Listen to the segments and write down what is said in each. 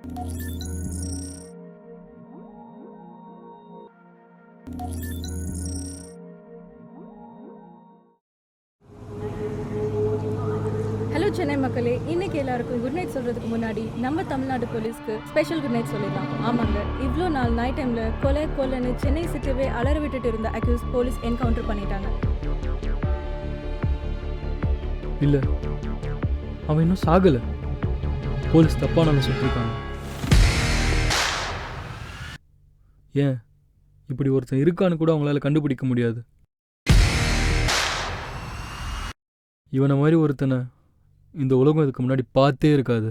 Hello Chennai மக்களே, இன்னைக்கு எல்லாருக்கும் குட் நைட் சொல்றதுக்கு முன்னாடி நம்ம தமிழ்நாடு போலீஸ்க்கு ஸ்பெஷல் குட் நைட் சொல்லிடலாம். ஆமாங்க, இவ்வளோ நாள் நைட் டைம்ல கொலைன்னு சென்னை சிட்டிவே அலற விட்டுட்டு இருந்த அக்யூஸ் போலீஸ் என்கவுண்டர் பண்ணிட்டாங்க. இல்லை, அவன் இன்னும் சாகலை. போலீஸ் தப்பாக நம்ம சுட்டிருக்காங்க. ஏன் இப்படி ஒருத்தன் இருக்கான்னு கூட அவங்களால கண்டுபிடிக்க முடியாது. இவனை மாதிரி ஒருத்தனை இந்த உலகம் இதுக்கு முன்னாடி பார்த்தே இருக்காது.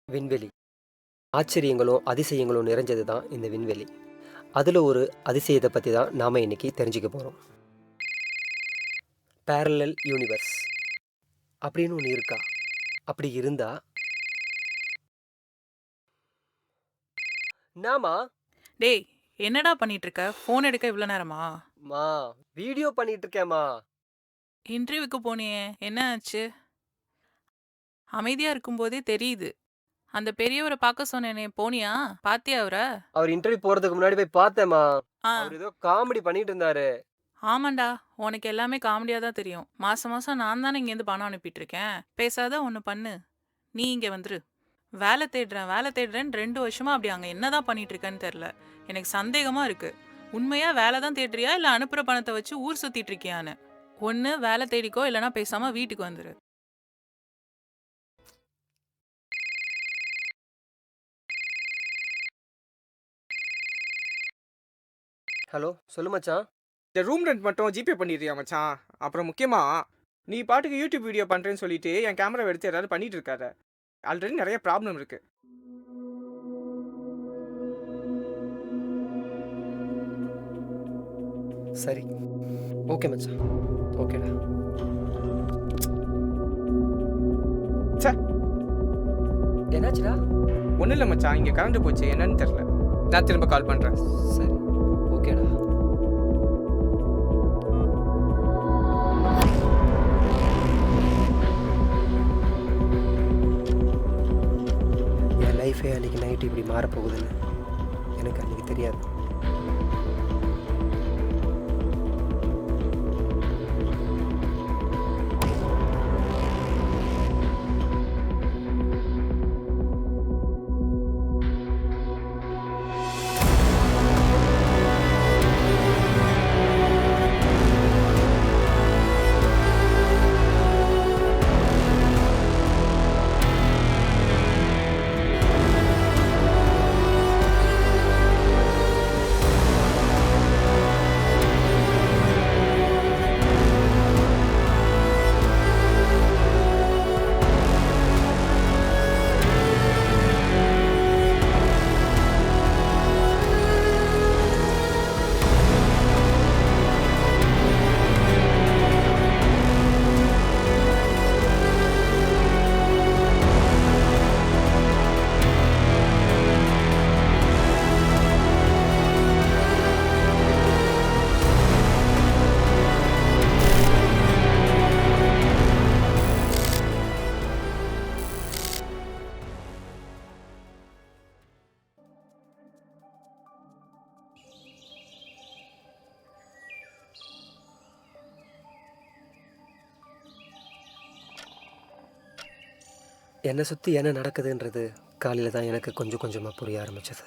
விண்வெளி ஆச்சரியங்களும் அதிசயங்களும் நிறைஞ்சது தான் இந்த விண்வெளி. அதில் ஒரு அதிசயத்தை பற்றி தான் நாம் இன்னைக்கு தெரிஞ்சுக்க போகிறோம். பேரலல் யூனிவர்ஸ் அப்படின்னு ஒன்று இருக்கா? அப்படி இருந்தா நாமா டேய், என்னடா பண்ணிட்டு இருக்க? ஃபோன் எடுக்க இவ்வளோ நேரமா? மா வீடியோ பண்ணிட்டு இருக்கேம்மா. இன்டர்வியூக்கு போனியே, என்ன ஆச்சு? அமைதியா இருக்கும்போதே தெரியுது. அந்த பெரியவரை பார்க்க சொன்னேனே, போனியா? பாத்தியா அவரை? அவர் இன்டர்வியூ போகிறதுக்கு முன்னாடி போய் பார்த்தேம்மா. ஆ, அவர் ஏதோ காமெடி பண்ணிட்டு இருந்தாரு. ஆமாண்டா. உனக்கு எல்லாமே காமெடியா தான் தெரியும். மாசம் மாசம் நான் தானே இங்கேருந்து பணம் அனுப்பிட்டு இருக்கேன். பேசாத, ஒன்று பண்ணு. நீ இங்கே வந்துரு. வேலை தேடுறேன்னு 2 வருஷமா அப்படி அங்கே என்னதான் பண்ணிட்டு இருக்கேன்னு தெரில. எனக்கு சந்தேகமா இருக்கு. உண்மையா வேலை தான் தேடுறியா, இல்லை அனுப்புற பணத்தை வச்சு ஊர் சுத்திட்டு இருக்கியான்னு? ஒன்று வேலை தேடிக்கோ, இல்லைன்னா பேசாம வீட்டுக்கு வந்துரு. ஹலோ, சொல்லு மச்சான். இந்த ரூம் ரெண்ட் மட்டும் ஜிபே பண்ணிடுறியா மச்சான்? அப்புறம் முக்கியமாக நீ பாட்டுக்கு யூடியூப் வீடியோ பண்ணுறேன்னு சொல்லிட்டு என் கேமரா எடுத்து ஏதாவது பண்ணிட்டு இருக்காத. ஆல்ரெடி நிறைய ப்ராப்ளம் இருக்கு. சரி, ஓகே மச்சான், ஓகேடா. சே, என்னாச்சுடா? ஒன்றும் இல்லை மச்சான், இங்கே கரண்ட் போச்சு, என்னன்னு தெரில. நான் திரும்ப கால் பண்ணுறேன். சரி, ஓகேடா. என் லைஃபே அன்றைக்கி நைட்டு இப்படி மாறப்போகுதுன்னு எனக்கு அன்றைக்கி தெரியாது. என்னை சுற்றி என்ன நடக்குதுன்றது காலையில் தான் எனக்கு கொஞ்சம் கொஞ்சமாக புரிய ஆரம்பிச்சது.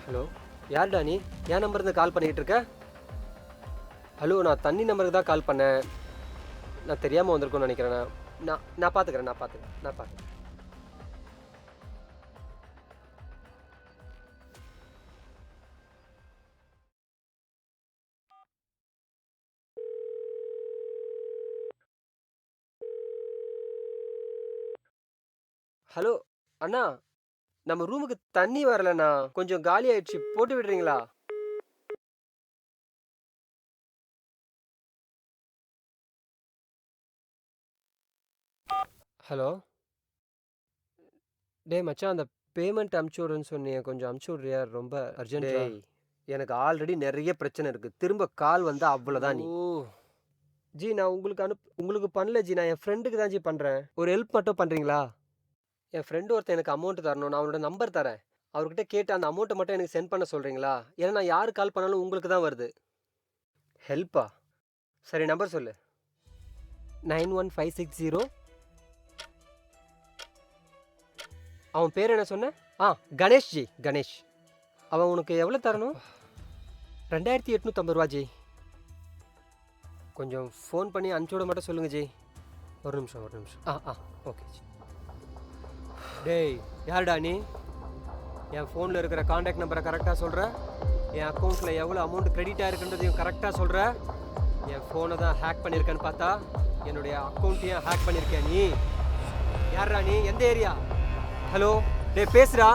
ஹலோ, யார்டா நீ? என் நம்பருந்து கால் பண்ணிக்கிட்டு இருக்க? ஹலோ, நான் தண்ணி நம்பருக்கு தான் கால் பண்ணேன். நான் தெரியாமல் வந்திருக்கோன்னு நினைக்கிறேன். நான் பார்த்துக்கிறேன். ஹலோ அண்ணா, நம்ம ரூமுக்கு தண்ணி வரலண்ணா. கொஞ்சம் காலி ஆயிடுச்சு, போட்டு விடுறீங்களா? ஹலோ, டேய் மச்சான், அந்த பேமெண்ட் அமுச்சு விடுன்னு சொன்னியே, கொஞ்சம் அமுச்சு விட்றியா? ரொம்ப அர்ஜென்ட். டேய், எனக்கு ஆல்ரெடி நிறைய பிரச்சனை இருக்கு. திரும்ப கால் வந்தா அவ்வளோதான் நீ. ஜி, நான் உங்களுக்கு பண்ணல ஜி. நான் என் ஃப்ரெண்டுக்கு தான் ஜி பண்ணுறேன். ஒரு ஹெல்ப் மட்டும் பண்ணுறீங்களா? என் ஃப்ரெண்டு ஒருத்தன் எனக்கு அமௌண்ட் தரணும். நான் அவனோட நம்பர் தரேன். அவர்கிட்ட கேட்டு அந்த அமௌண்ட்டை மட்டும் எனக்கு சென்ட் பண்ண சொல்கிறீங்களா? ஏன்னா நான் யார் கால் பண்ணாலும் உங்களுக்கு தான் வருது. ஹெல்ப்பா? சரி, நம்பர் சொல்லு. 91560. அவன் பேர் என்ன சொன்ன? கணேஷ் ஜி, கணேஷ். அவன் உனக்கு எவ்வளோ தரணும்? 2850 ரூபா ஜி. கொஞ்சம் ஃபோன் பண்ணி அனுப்பிச்சி விட மட்டும் சொல்லுங்கள் ஜி. ஒரு நிமிஷம். Okay G. டேய், யாருடா நீ? என் ஃபோனில் இருக்கிற காண்டாக்ட் நம்பரை கரெக்டாக சொல்கிற? என் அக்கௌண்ட்டில் எவ்வளோ அமௌண்ட் கிரெடிட் ஆகிருக்குன்றதையும் கரெக்டாக சொல்கிற? என் ஃபோனை தான் ஹேக் பண்ணியிருக்கேன்னு பார்த்தா என்னுடைய அக்கௌண்ட்டையும் ஹேக் பண்ணியிருக்கேன் நீ. யாருடா நீ? எந்த ஏரியா? ஹலோ, டே பேசுடா.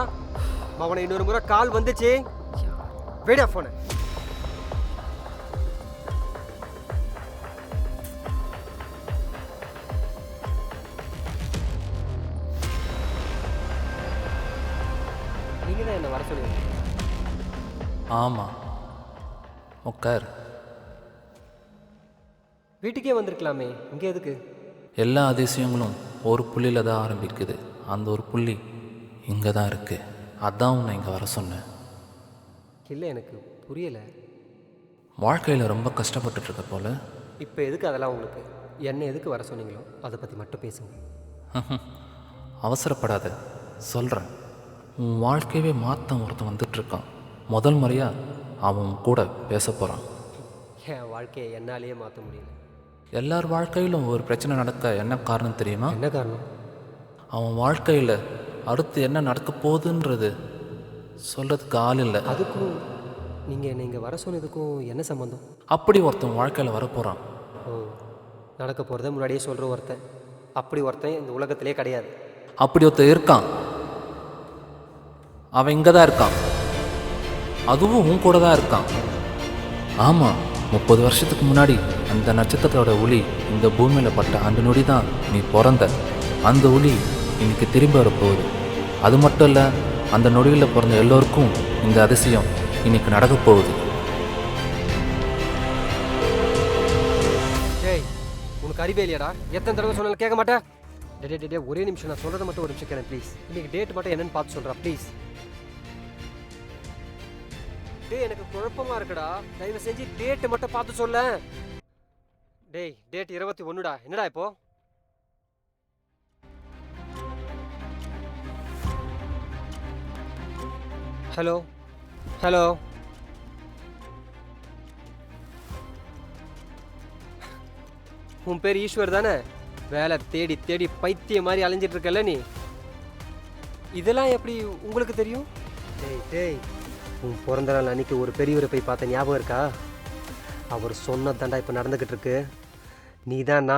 அவனை இன்னொரு முறை கால் வந்துச்சு. வேடா ஃபோனை. நீங்கள் தான் என்னை வர சொல்லுங்க. ஆமாம், உட்கார். வீட்டுக்கே வந்திருக்கலாமே, இங்கே எதுக்கு? எல்லா அதிசயங்களும் ஒரு புள்ளியில் தான் ஆரம்பிக்குது. அந்த ஒரு புள்ளி இங்கே தான் இருக்குது. அதான் உன்னை இங்கே வர சொன்னேன். இல்லை, எனக்கு புரியலை. வாழ்க்கையில் ரொம்ப கஷ்டப்பட்டுருக்க போல. இப்போ எதுக்கு அதெல்லாம் உங்களுக்கு? என்ன எதுக்கு வர சொன்னீங்களோ அதை பற்றி மட்டும் பேசுங்க. அவசரப்படாத, சொல்கிறேன். உன் வாழ்க்கையவே மாற்ற ஒருத்தன் வந்துட்டுருக்கான். முதல் முறையாக அவன் கூட பேச போகிறான். என் வாழ்க்கையை என்னாலேயே மாற்ற முடியல. எல்லார் வாழ்க்கையிலும் ஒரு பிரச்சனை நடக்க என்ன காரணம் தெரியுமா? என்ன காரணம்? அவன் வாழ்க்கையில் அடுத்து என்ன நடக்க போகுதுன்றது சொல்கிறதுக்கு ஆள் இல்லை. அதுக்கும் நீங்கள் என்னை இங்கே வர சொன்னதுக்கும் என்ன சம்மந்தம்? அப்படி ஒருத்தன் வாழ்க்கையில் வரப்போகிறான். நடக்க போகிறத முன்னாடியே சொல்கிற ஒருத்தன். அப்படி ஒருத்தன் இந்த உலகத்திலே கிடையாது. அப்படி ஒருத்தன் இருக்கான். அவன் இங்கே தான் இருக்கான். அதுவும் உன் கூட தான் இருக்கான். ஆமாம், 30 வருஷத்துக்கு முன்னாடி அந்த நட்சத்திரத்தோட ஒளி இந்த பூமியில் பட்ட அந்த நொடி தான் நீ பிறந்த. அந்த ஒளி இன்னைக்கு திரும்பி வரப்போகுது. அது மட்டும் இல்லை, அந்த நொடியில் பிறந்த எல்லோருக்கும் இந்த அதிசயம் இன்னைக்கு நடக்க போகுது. டேய், உனக்கு அறிவே இல்லையாடா? எத்தனை தடவை சொன்னாலும் கேட்க மாட்டேன். டே, ஒரே நிமிஷம், நான் சொல்கிறத மட்டும் ஒரு நிமிஷம் கேட்குறேன் ப்ளீஸ். இன்னைக்கு டேட் மட்டும் என்னன்னு பார்த்து சொல்கிறா ப்ளீஸ். டேய், எனக்கு குழப்பமா இருக்குடா. தயவு செஞ்சு டேட்டு மட்டும் பார்த்து சொல்ல. டேய், டேட் 21டா. என்னடா இப்போ? ஹலோ, உன் பேர் ஈஸ்வர் தானே? வேலை தேடி தேடி பைத்திய மாதிரி அலைஞ்சிட்டு இருக்கல நீ. இதெல்லாம் எப்படி உங்களுக்கு தெரியும்? டேய், உன் பிறந்த நாள் அன்னைக்கு ஒரு பெரியவரை போய் பார்த்த ஞாபகம் இருக்கா? அவர் சொன்னதாண்டா இப்போ நடந்துக்கிட்டு இருக்கு. நீ தான்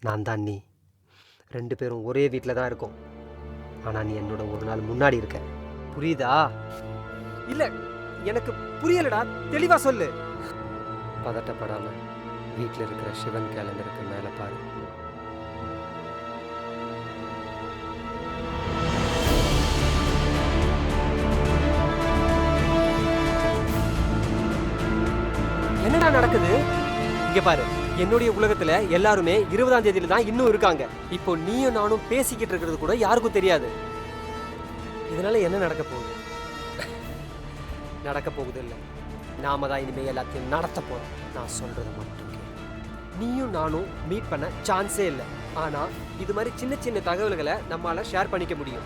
நான் தான் நீ. 2 பேரும் ஒரே வீட்டில் தான் இருக்கோம். ஆனால் நீ என்னோட ஒரு நாள் முன்னாடி இருக்க. புரியுதா? இல்லை, எனக்கு புரியலடா. தெளிவாக சொல்லு. பதட்டப்படாம வீட்டில் இருக்கிற சிவன் கேலண்டருக்கு மேலே பாரு. என்னடா நடக்குது இங்க பாரு? என்னுடைய உலகத்துல எல்லாருமே 20ஆம் தேதியில தான் இன்னும் இருக்காங்க. இப்போ நீயும் நானும் பேசிக்கிட்டு இருக்கிறது கூட யாருக்கும் தெரியாது. இதனால என்ன நடக்க போகுது? நடக்க போகுது இல்லை, நாம தான் இனிமே எல்லாத்தையும் நடத்த போறோம். நான் சொல்றது மட்டும் கேளு. நீயும் நானும் மீட் பண்ண சான்ஸே இல்லை. ஆனா இது மாதிரி சின்ன சின்ன தகவல்களை நம்மளால ஷேர் பண்ணிக்க முடியும்.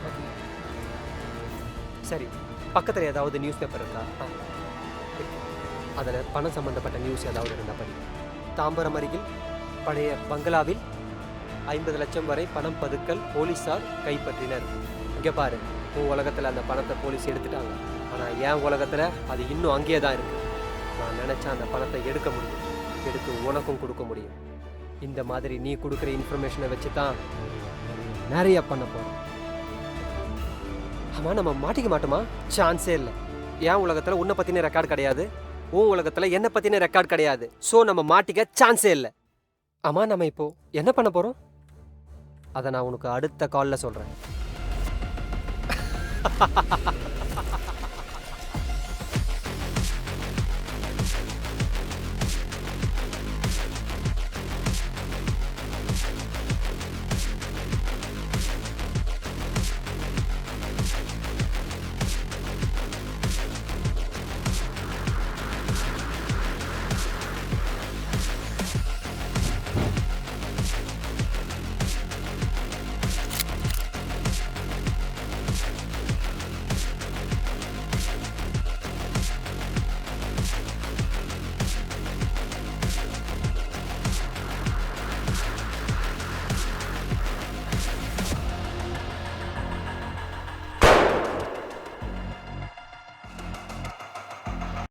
சரி, பக்கத்தில் ஏதாவது நியூஸ் பேப்பர் இருக்கா? அதில் பணம் சம்பந்தப்பட்ட நியூஸ் ஏதாவது இருந்தால் படி. தாம்பரம் அருகில் பழைய பங்களாவில் 50 லட்சம் வரை பணம் பதுக்கல் போலீஸார் கைப்பற்றினர். இங்கே பாரு, உன் உலகத்தில் அந்த பணத்தை போலீஸ் எடுத்துட்டாங்க. ஆனால் என் உலகத்தில் அது இன்னும் அங்கேயே தான் இருக்குது. நான் நினச்சா அந்த பணத்தை எடுக்க முடியும், எடுத்து உனக்கும் கொடுக்க முடியும். இந்த மாதிரி நீ கொடுக்குற இன்ஃபர்மேஷனை வச்சு தான் நிறைய பண்ண போகிறோம். ஆமாம், நம்ம மாட்டிக்க மாட்டோமா? சான்ஸே இல்லை. என் உலகத்தில் உன்னை பற்றின ரெக்கார்டு கிடையாது, உன் உலகத்தில் என்னை பற்றின ரெக்கார்டு கிடையாது. ஸோ நம்ம மாட்டிக்க சான்ஸே இல்லை. ஆமாம், நம்ம இப்போ என்ன பண்ண போகிறோம் அதை நான் உனக்கு அடுத்த காலில் சொல்கிறேன்.